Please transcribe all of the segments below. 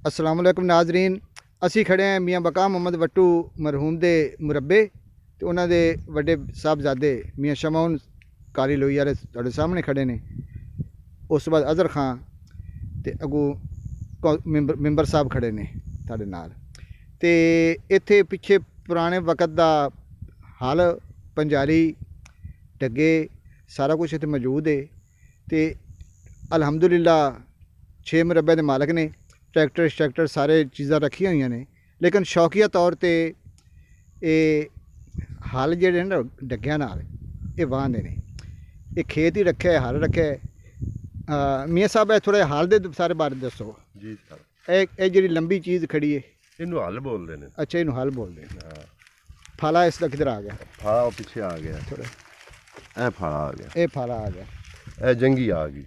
अस्सलाम वालेकुम नाजरीन, असी खड़े हैं मियाँ बका मोहम्मद वट्टू मरहूम दे मुरब्बे तो उन्होंने वड्डे साहबजादे मियाँ शमाउन कारी लोई वाले तुहाडे सामने खड़े ने। उस बाद अज़हर खां ते अगू मैंबर साहब खड़े ने तुहाडे नाल। ते इत्थे पिछे पुराने वक़्त दा हाल पंजारी डगे सारा कुछ इत्थे मौजूद है। ते अलहमदुलिल्लाह 6 मुरब्बे दे मालक ने, ट्रैक्टर शैक्टर सारे चीज़ां रखी हुई ने, लेकिन शौकिया तौर पर ये हल जेह्ड़े ना डग्गियां नाल ये वाहते ने। ये खेत ही रखे हल रखे। मियाँ साहब है थोड़े हल दे सारे बारे दसो जी सर। ये जी लंबी चीज़ खड़ी है इनू हल बोलते हैं। अच्छा, इनू हल बोलते हैं। फाला इसका किधर आ गया? फाला पिछे आ गया थोड़ा। ए फाला आ गया, ये फाला आ गया, ए जंगी आ गई,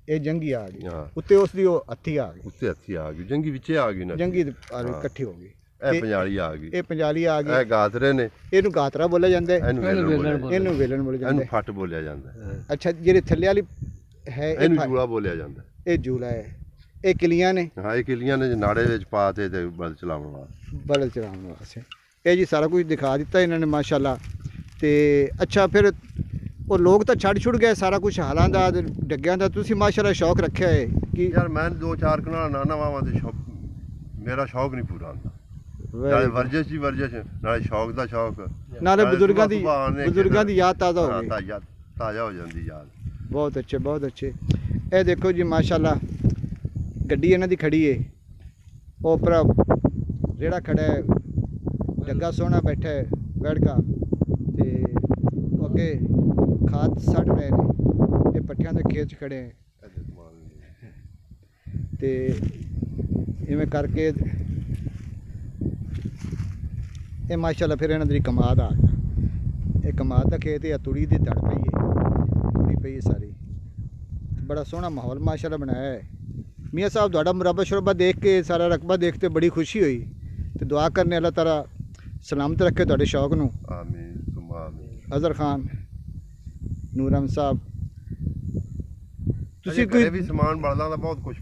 ये जंगी आ गई। हाँ। उत्ते उसदी हत्थी आ गई, उत्ते हत्थी आ गई, जंगी विचे आ गई ना, जंगी इकट्ठी हो गई। ए पंजाली आ गई, ये पंजाली आ गई। ए गातरे ने, इनू गातरा बोलिया जाता है, इनू वेलन बोलिया जाता इनू है। फट बोलिया जाता है। अच्छा, जेह्ड़ी थल्ले वाली है इनू जूड़ा बोलिया जाता है। ये जूला है। ये किलियां ने, हाँ ये किलियां ने नाड़े विच पाते ते बल चलाउण वास्ते, बल चलाने वास्ते। ये जी सारा कुछ दिखा दिता इन्होंने माशाल्लाह। ते अच्छा फिर वो लोग तो छड़ छुड़ गए सारा कुछ हालां दा डग्गियां दा, तुसीं माशाल्लाह शौक रखिया है कि यार मैं 2-4 कनाल नाना वावां ते शौक, मेरा शौक नहीं पूरा होंदा। नाले वर्जिश ही वर्जिश, नाले शौक दा शौक, नाले बुजुर्गां दी याद ताज़ा हो गई। ताज़ा हो जाती याद। बहुत अच्छे, बहुत अच्छे। ये देखो जी माशाल्लाह गड्डी इन्हां दी खड़ी है, वो उप्पर रेड़ा खड़ा है, डग्गा सोहना बैठा है बैठका, ते अगे खाद सट रहे हैं। ये पट्ठियां दे खेत खड़े हैं ते इवें करके ये माशाल्लाह फिर इन्हां दी कमाद आ गया। ये कमाद दा खेत है, तुड़ी दी तड़ पई है, तुड़ी पई है सारी। बड़ा सोहना माहौल माशाल्लाह बनाया है। मियाँ साहब तुहाडा मुरब्बा शुरब्बा देख के सारा रकबा देखते बड़ी खुशी हुई। तो दुआ करने अल्लाह ताला सलामत रखे तुहाडे शौक नूं। आमीन सुम्मा आमीन। अज़हर खान, नूर अहमद साहब, तुसीं कोई भी समान बढ़दा बहुत कुछ